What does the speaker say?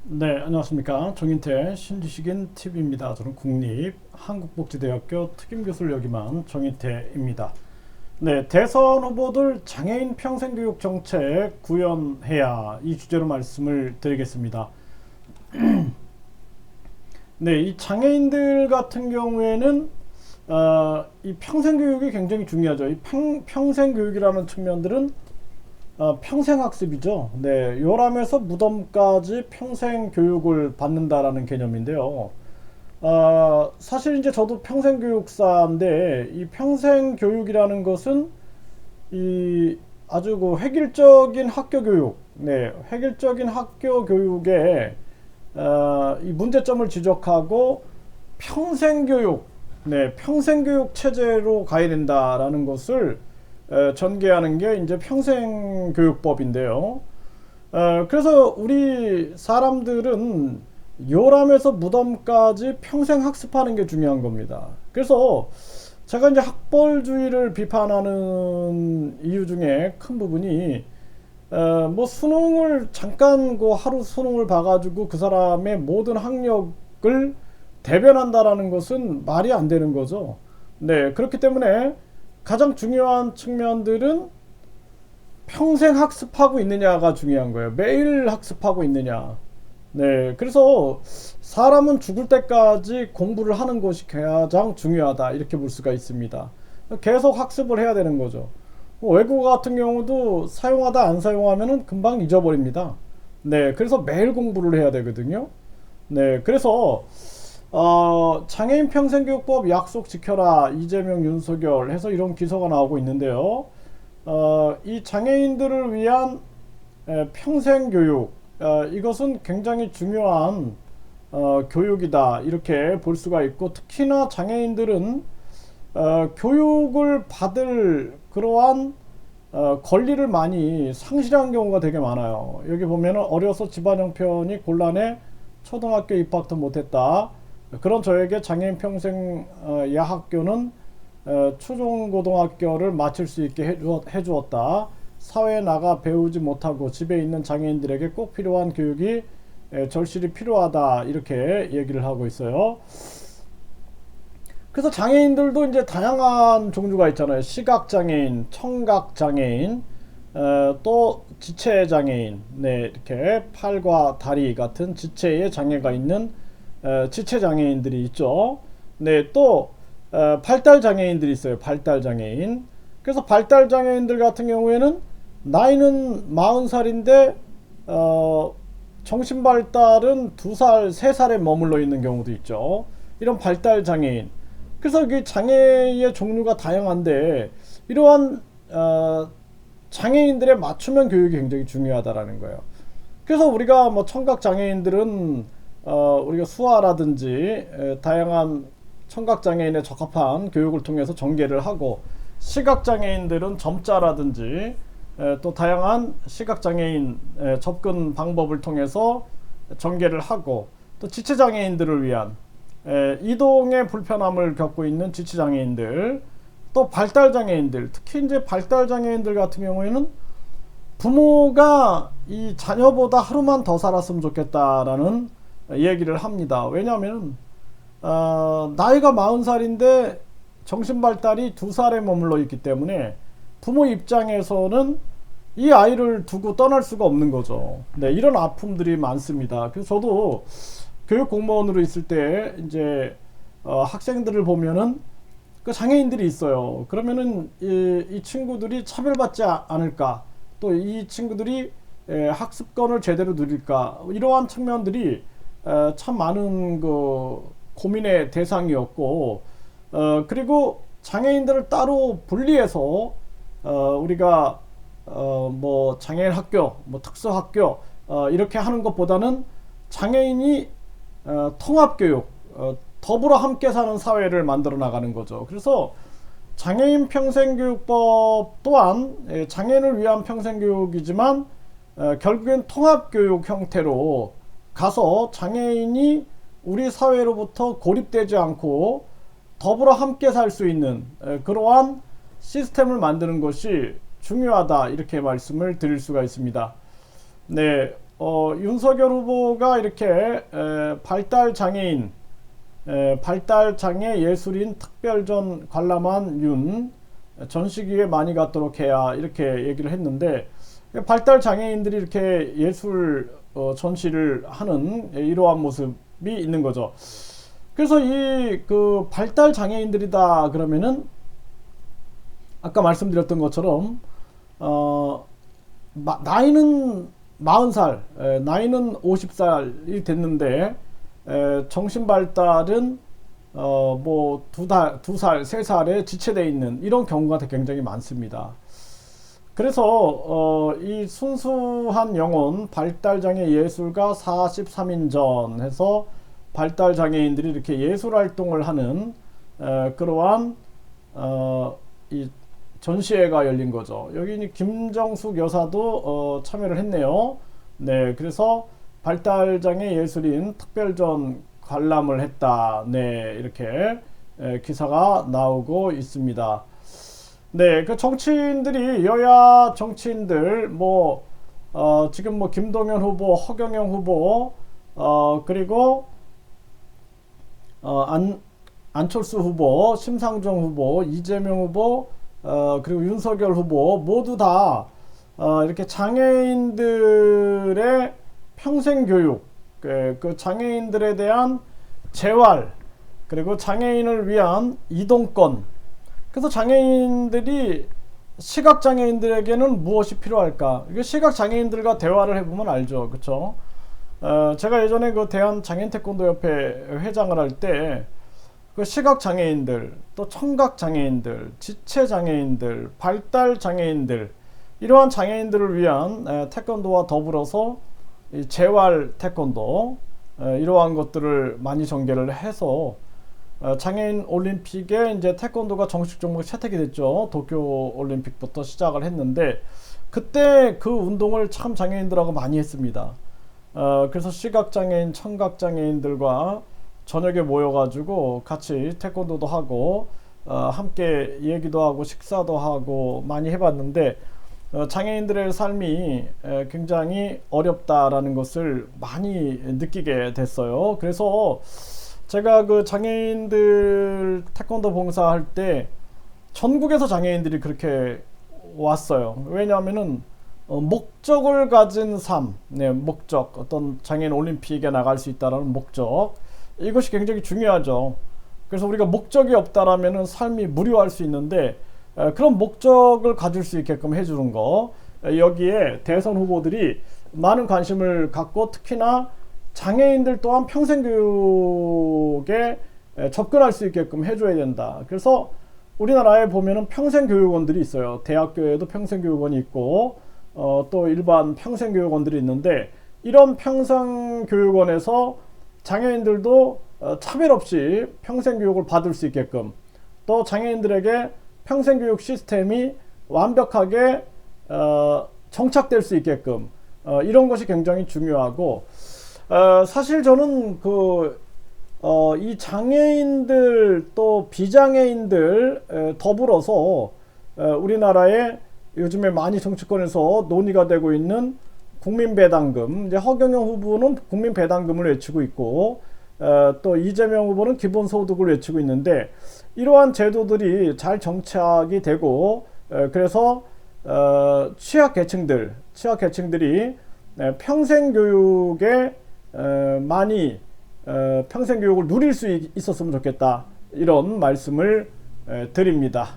네, 안녕하십니까. 정인태 신지식인 TV입니다. 저는 국립한국복지대학교 특임교수를 역임한 정인태입니다. 네, 대선 후보들 장애인 평생교육 정책 구현해야 이 주제로 말씀을 드리겠습니다. 네, 이 장애인들 같은 경우에는 이 평생교육이 굉장히 중요하죠. 이 평생교육이라는 측면들은 평생학습이죠. 네, 요람에서 무덤까지 평생 교육을 받는다라는 개념인데요. 사실 이제 저도 평생교육사인데 이 평생교육이라는 것은 이 아주 그 획일적인 학교 교육, 네, 획일적인 학교 교육에 이 문제점을 지적하고 평생교육, 네, 평생교육 체제로 가야 된다라는 것을 전개하는 게 이제 평생교육법인데요. 그래서 우리 사람들은 요람에서 무덤까지 평생 학습하는 게 중요한 겁니다. 그래서 제가 이제 학벌주의를 비판하는 이유 중에 큰 부분이 뭐 수능을 잠깐 그 하루 수능을 봐가지고 그 사람의 모든 학력을 대변한다라는 것은 말이 안 되는 거죠. 네, 그렇기 때문에 가장 중요한 측면들은 평생 학습하고 있느냐가 중요한 거예요. 매일 학습하고 있느냐. 네, 그래서 사람은 죽을 때까지 공부를 하는 것이 가장 중요하다. 이렇게 볼 수가 있습니다. 계속 학습을 해야 되는 거죠. 외국어 같은 경우도 사용하다 안 사용하면 금방 잊어버립니다. 네, 그래서 매일 공부를 해야 되거든요. 네, 그래서 장애인 평생교육법 약속 지켜라 이재명 윤석열 해서 이런 기사가 나오고 있는데요. 이 장애인들을 위한 평생교육, 이것은 굉장히 중요한 교육이다 이렇게 볼 수가 있고, 특히나 장애인들은 교육을 받을 그러한 권리를 많이 상실한 경우가 되게 많아요. 여기 보면은 어려서 집안 형편이 곤란해 초등학교 입학도 못했다. 그런 저에게 장애인 평생 야학교는 초중고등학교를 마칠 수 있게 해주었다. 사회에 나가 배우지 못하고 집에 있는 장애인들에게 꼭 필요한 교육이 절실히 필요하다. 이렇게 얘기를 하고 있어요. 그래서 장애인들도 이제 다양한 종류가 있잖아요. 시각장애인, 청각장애인, 또 지체장애인, 네, 이렇게 팔과 다리 같은 지체의 장애가 있는 지체장애인들이 있죠. 네, 또 발달장애인들이 있어요. 발달장애인. 그래서 발달장애인들 같은 경우에는 나이는 40살인데 정신발달은 2살, 3살에 머물러 있는 경우도 있죠. 이런 발달장애인. 그래서 이 장애의 종류가 다양한데 이러한 장애인들의 맞춤형 교육이 굉장히 중요하다라는 거예요. 그래서 우리가 뭐 청각 장애인들은 우리가 수화라든지 다양한 청각 장애인에 적합한 교육을 통해서 전개를 하고, 시각 장애인들은 점자라든지 또 다양한 시각 장애인 접근 방법을 통해서 전개를 하고, 또 지체 장애인들을 위한 이동의 불편함을 겪고 있는 지체 장애인들, 또 발달 장애인들, 특히 이제 발달 장애인들 같은 경우에는 부모가 이 자녀보다 하루만 더 살았으면 좋겠다라는 얘기를 합니다. 왜냐하면 나이가 40살인데 정신발달이 2살에 머물러 있기 때문에 부모 입장에서는 이 아이를 두고 떠날 수가 없는 거죠. 네, 이런 아픔들이 많습니다. 그래서 저도 교육 공무원으로 있을 때 이제 학생들을 보면은 그 장애인들이 있어요. 그러면은 이 친구들이 차별받지 않을까, 또 이 친구들이 학습권을 제대로 누릴까, 이러한 측면들이 참 많은 그 고민의 대상이었고, 그리고 장애인들을 따로 분리해서 우리가 뭐 장애인 학교, 뭐 특수 학교 이렇게 하는 것보다는 장애인이 통합교육, 더불어 함께 사는 사회를 만들어 나가는 거죠. 그래서 장애인 평생교육법 또한 장애인을 위한 평생교육이지만 결국엔 통합교육 형태로 가서 장애인이 우리 사회로부터 고립되지 않고 더불어 함께 살 수 있는 그러한 시스템을 만드는 것이 중요하다, 이렇게 말씀을 드릴 수가 있습니다. 네, 윤석열 후보가 이렇게 발달 장애 예술인 특별전 관람한 윤 전시기에 많이 갖도록 해야 이렇게 얘기를 했는데, 발달 장애인들이 이렇게 예술 전시를 하는 이러한 모습이 있는 거죠. 그래서 이 그 발달 장애인들이다 그러면은 아까 말씀드렸던 것처럼 나이는 40살, 나이는 50살이 됐는데 정신 발달은 뭐 2살, 3살에 지체되어 있는 이런 경우가 굉장히 많습니다. 그래서 이 순수한 영혼 발달장애 예술가 43인전 해서 발달장애인들이 이렇게 예술활동을 하는 그러한 이 전시회가 열린 거죠. 여기 김정숙 여사도 참여를 했네요. 네, 그래서 발달장애 예술인 특별전 관람을 했다. 네, 이렇게 기사가 나오고 있습니다. 네, 그 정치인들이, 여야 정치인들 지금 김동연 후보, 허경영 후보, 그리고 안철수 후보, 심상정 후보, 이재명 후보, 그리고 윤석열 후보 모두 다 이렇게 장애인들의 평생 교육, 그 장애인들에 대한 재활, 그리고 장애인을 위한 이동권. 그래서 장애인들이 시각장애인들에게는 무엇이 필요할까? 이게 시각장애인들과 대화를 해보면 알죠. 그쵸? 제가 예전에 그 대한장애인태권도협회 회장을 할 때 그 시각장애인들, 또 청각장애인들, 지체장애인들, 발달장애인들, 이러한 장애인들을 위한 태권도와 더불어서 이 재활 태권도, 이러한 것들을 많이 전개를 해서 장애인 올림픽에 이제 태권도가 정식 종목이 채택이 됐죠. 도쿄 올림픽부터 시작을 했는데, 그때 그 운동을 참 장애인들하고 많이 했습니다. 그래서 시각장애인, 청각장애인들과 저녁에 모여가지고 같이 태권도도 하고 함께 얘기도 하고 식사도 하고 많이 해봤는데, 장애인들의 삶이 굉장히 어렵다라는 것을 많이 느끼게 됐어요. 그래서 제가 그 장애인들 태권도 봉사할 때 전국에서 장애인들이 그렇게 왔어요. 왜냐하면은 목적을 가진 삶, 네, 목적, 어떤 장애인 올림픽에 나갈 수 있다는 목적, 이것이 굉장히 중요하죠. 그래서 우리가 목적이 없다라면은 삶이 무료할 수 있는데, 그런 목적을 가질 수 있게끔 해주는 거, 여기에 대선 후보들이 많은 관심을 갖고, 특히나 장애인들 또한 평생교육에 접근할 수 있게끔 해줘야 된다. 그래서 우리나라에 보면은 평생교육원들이 있어요. 대학교에도 평생교육원이 있고 또 일반 평생교육원들이 있는데, 이런 평생교육원에서 장애인들도 차별 없이 평생교육을 받을 수 있게끔, 또 장애인들에게 평생교육 시스템이 완벽하게 정착될 수 있게끔, 이런 것이 굉장히 중요하고, 사실 저는 이 장애인들 또 비장애인들 더불어서 우리나라에 요즘에 많이 정치권에서 논의가 되고 있는 국민배당금, 이제 허경영 후보는 국민배당금을 외치고 있고, 또 이재명 후보는 기본소득을 외치고 있는데, 이러한 제도들이 잘 정착이 되고, 그래서 취약계층들이 평생교육에 많이 평생교육을 누릴 수 있었으면 좋겠다, 이런 말씀을 드립니다.